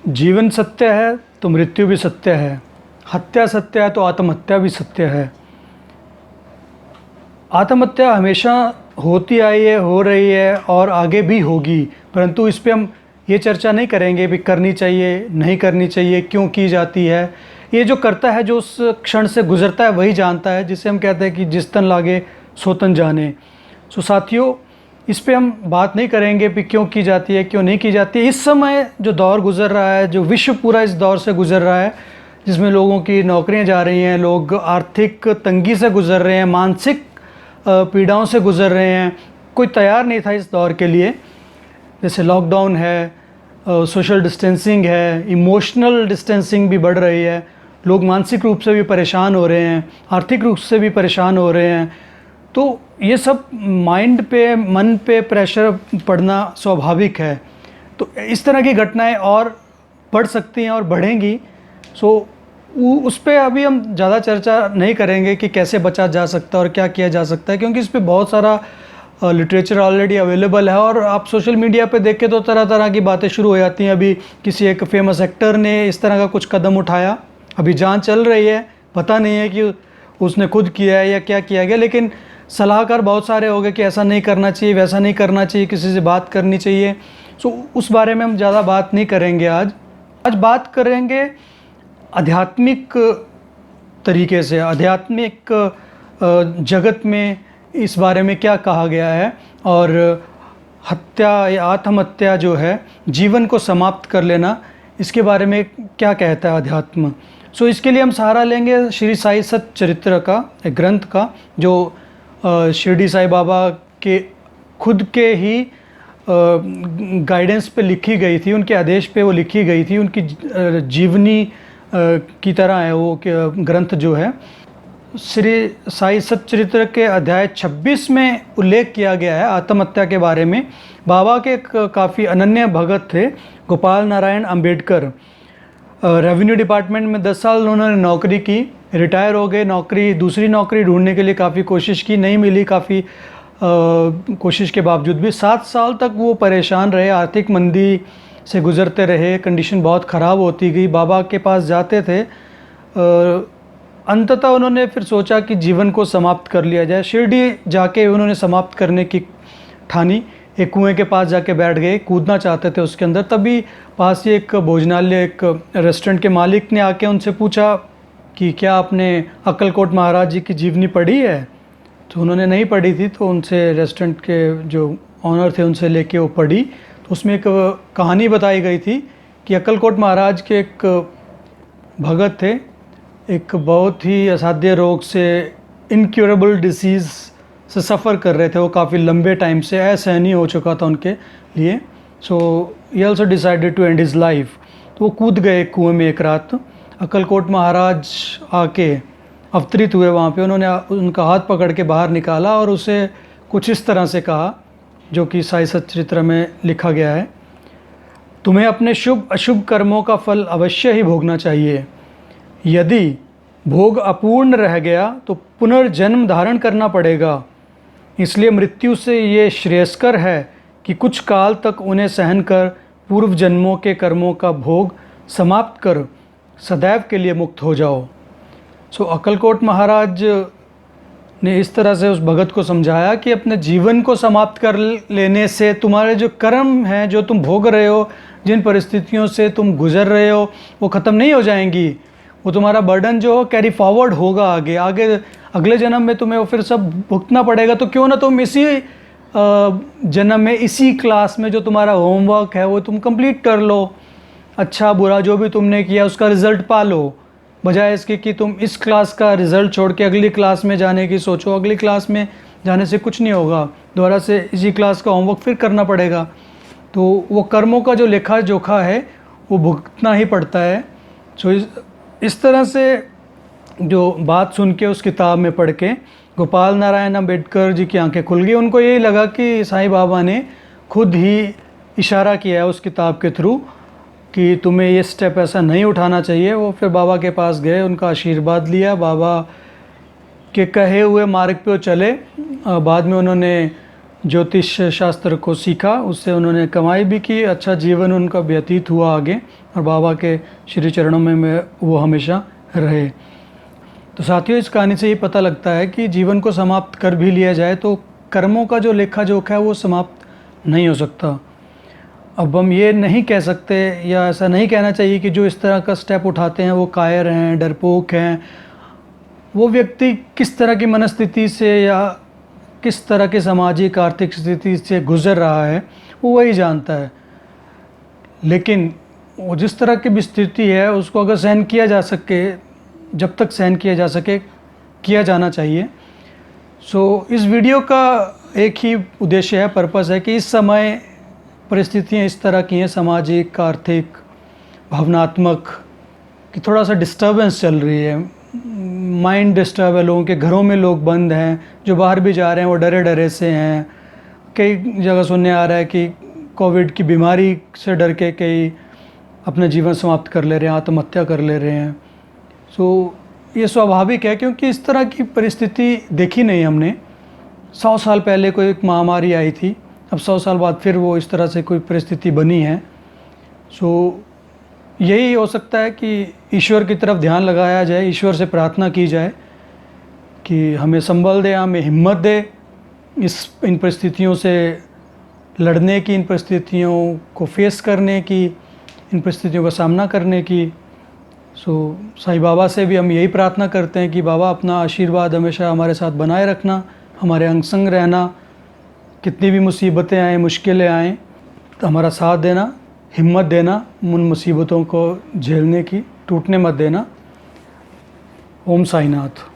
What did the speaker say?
जीवन सत्य है तो मृत्यु भी सत्य है, हत्या सत्य है तो आत्महत्या भी सत्य है। आत्महत्या हमेशा होती आई है, हो रही है और आगे भी होगी, परंतु इस पे हम ये चर्चा नहीं करेंगे भी करनी चाहिए नहीं करनी चाहिए, क्यों की जाती है। ये जो करता है, जो उस क्षण से गुजरता है वही जानता है, जिसे हम कहते हैं कि जिस तन लागे सो तन जाने। सो साथियों, इस पे हम बात नहीं करेंगे कि क्यों की जाती है क्यों नहीं की जाती है। इस समय जो दौर गुजर रहा है, जो विश्व पूरा इस दौर से गुजर रहा है, जिसमें लोगों की नौकरियां जा रही हैं, लोग आर्थिक तंगी से गुजर रहे हैं, मानसिक पीड़ाओं से गुजर रहे हैं, कोई तैयार नहीं था इस दौर के लिए। जैसे लॉकडाउन है, सोशल डिस्टेंसिंग है, इमोशनल डिस्टेंसिंग भी बढ़ रही है, लोग मानसिक रूप से भी परेशान हो रहे हैं, आर्थिक रूप से भी परेशान हो रहे हैं। तो ये सब माइंड पे, मन पे प्रेशर पड़ना स्वाभाविक है। तो इस तरह की घटनाएं और बढ़ सकती हैं और बढ़ेंगी। सो उस पे अभी हम ज़्यादा चर्चा नहीं करेंगे कि कैसे बचा जा सकता है और क्या किया जा सकता है, क्योंकि इस पे बहुत सारा लिटरेचर ऑलरेडी अवेलेबल है। और आप सोशल मीडिया पे देखें तो तरह तरह की बातें शुरू हो जाती हैं। अभी किसी एक फेमस एक्टर ने इस तरह का कुछ कदम उठाया, अभी जांच चल रही है, पता नहीं है कि उसने खुद किया है या क्या किया गया, लेकिन सलाहकार बहुत सारे हो गए कि ऐसा नहीं करना चाहिए, वैसा नहीं करना चाहिए, किसी से बात करनी चाहिए। सो उस बारे में हम ज़्यादा बात नहीं करेंगे। आज बात करेंगे आध्यात्मिक तरीके से, आध्यात्मिक जगत में इस बारे में क्या कहा गया है, और हत्या या आत्महत्या जो है, जीवन को समाप्त कर लेना, इसके बारे में क्या कहता है अध्यात्म। सो इसके लिए हम सहारा लेंगे श्री साई सच्चरित्र का, एक ग्रंथ का, जो शिरडी साई बाबा के खुद के ही गाइडेंस पे लिखी गई थी, उनके आदेश पे वो लिखी गई थी, उनकी जीवनी की तरह है वो ग्रंथ जो है। श्री साई सच्चरित्र के अध्याय 26 में उल्लेख किया गया है आत्महत्या के बारे में। बाबा के काफ़ी अनन्य भगत थे गोपाल नारायण अंबेडकर। रेवेन्यू डिपार्टमेंट में 10 साल उन्होंने नौकरी की, रिटायर हो गए। दूसरी नौकरी ढूंढने के लिए काफ़ी कोशिश की, नहीं मिली। काफ़ी कोशिश के बावजूद भी 7 साल तक वो परेशान रहे, आर्थिक मंदी से गुजरते रहे, कंडीशन बहुत ख़राब होती गई। बाबा के पास जाते थे, अंततः उन्होंने फिर सोचा कि जीवन को समाप्त कर लिया जाए। शिरडी जाके उन्होंने समाप्त करने की ठानी, एक कुएं के पास जाके बैठ गए, कूदना चाहते थे उसके अंदर। तभी पास ही एक भोजनालय, एक रेस्टोरेंट के मालिक ने आके उनसे पूछा कि क्या आपने अक्कलकोट महाराज जी की जीवनी पढ़ी है। तो उन्होंने नहीं पढ़ी थी, तो उनसे रेस्टोरेंट के जो ऑनर थे उनसे लेके वो पढ़ी। तो उसमें एक कहानी बताई गई थी कि अक्कलकोट महाराज के एक भगत थे, एक बहुत ही असाध्य रोग से, इनक्योरेबल डिसीज़ से सफ़र कर रहे थे वो काफ़ी लंबे टाइम से, असहनीय हो चुका था उनके लिए। So he also decided to end his life. तो वो कूद गए कुएं में एक रात। अक्कलकोट महाराज आके अवतरित हुए वहाँ पे, उन्होंने उनका हाथ पकड़ के बाहर निकाला और उसे कुछ इस तरह से कहा, जो कि साई सच्चरित्र में लिखा गया है। तुम्हें अपने शुभ अशुभ कर्मों का फल अवश्य ही भोगना चाहिए। यदि भोग अपूर्ण रह गया तो पुनर्जन्म धारण करना पड़ेगा। इसलिए मृत्यु से ये श्रेयस्कर है कि कुछ काल तक उन्हें सहन कर पूर्व जन्मों के कर्मों का भोग समाप्त कर सदैव के लिए मुक्त हो जाओ। सो अक्कलकोट महाराज ने इस तरह से उस भगत को समझाया कि अपने जीवन को समाप्त कर लेने से तुम्हारे जो कर्म हैं, जो तुम भोग रहे हो, जिन परिस्थितियों से तुम गुजर रहे हो, वो ख़त्म नहीं हो जाएंगी। वो तुम्हारा बर्डन जो हो कैरी फॉरवर्ड होगा, आगे अगले जन्म में तुम्हें वो फिर सब भुगतना पड़ेगा। तो क्यों ना तुम इसी जन्म में, इसी क्लास में जो तुम्हारा होमवर्क है वो तुम कंप्लीट कर लो। अच्छा बुरा जो भी तुमने किया उसका रिज़ल्ट पा लो, बजाय इसके कि तुम इस क्लास का रिज़ल्ट छोड़ के अगली क्लास में जाने की सोचो। अगली क्लास में जाने से कुछ नहीं होगा, दोबारा से इसी क्लास का होमवर्क फिर करना पड़ेगा। तो वो कर्मों का जो लेखा जोखा है वो भुगतना ही पड़ता है। सो इस तरह से जो बात सुन के, उस किताब में पढ़ के गोपाल नारायण अंबेडकर जी की आंखें खुल गई। उनको यही लगा कि साईं बाबा ने खुद ही इशारा किया है उस किताब के थ्रू कि तुम्हें ये स्टेप ऐसा नहीं उठाना चाहिए। वो फिर बाबा के पास गए, उनका आशीर्वाद लिया, बाबा के कहे हुए मार्ग पे वो चले। बाद में उन्होंने ज्योतिष शास्त्र को सीखा, उससे उन्होंने कमाई भी की, अच्छा जीवन उनका व्यतीत हुआ आगे, और बाबा के श्री चरणों में वो हमेशा रहे। तो साथियों, इस कहानी से ये पता लगता है कि जीवन को समाप्त कर भी लिया जाए तो कर्मों का जो लेखा जोखा है वो समाप्त नहीं हो सकता। अब हम ये नहीं कह सकते या ऐसा नहीं कहना चाहिए कि जो इस तरह का स्टेप उठाते हैं वो कायर हैं, डरपोक हैं। वो व्यक्ति किस तरह की मनस्थिति से या किस तरह की सामाजिक आर्थिक स्थिति से गुजर रहा है वो वही जानता है। लेकिन वो जिस तरह की भी स्थिति है उसको अगर सहन किया जा सके, जब तक सहन किया जा सके किया जाना चाहिए। सो इस वीडियो का एक ही उद्देश्य है, पर्पस है कि इस समय परिस्थितियाँ इस तरह की हैं, सामाजिक, आर्थिक, भावनात्मक, कि थोड़ा सा डिस्टर्बेंस चल रही है, माइंड डिस्टर्ब है, लोगों के घरों में लोग बंद हैं, जो बाहर भी जा रहे हैं वो डरे डरे से हैं। कई जगह सुनने आ रहा है कि कोविड की बीमारी से डर के कई अपना जीवन समाप्त कर ले रहे हैं, आत्महत्या कर ले रहे हैं। सो ये स्वाभाविक है क्योंकि इस तरह की परिस्थिति देखी नहीं हमने। 100 साल पहले कोई एक महामारी आई थी, अब 100 साल बाद फिर वो इस तरह से कोई परिस्थिति बनी है। सो यही हो सकता है कि ईश्वर की तरफ ध्यान लगाया जाए, ईश्वर से प्रार्थना की जाए कि हमें संबल दे, हमें हिम्मत दे इन परिस्थितियों से लड़ने की, इन परिस्थितियों को फेस करने की, इन परिस्थितियों का सामना करने की। सो साईं बाबा से भी हम यही प्रार्थना करते हैं कि बाबा अपना आशीर्वाद हमेशा हमारे साथ बनाए रखना, हमारे अंग संग रहना, कितनी भी मुसीबतें आएँ, मुश्किलें आएँ तो हमारा साथ देना, हिम्मत देना, उन मुसीबतों को झेलने की, टूटने मत देना। ओम साईनाथ।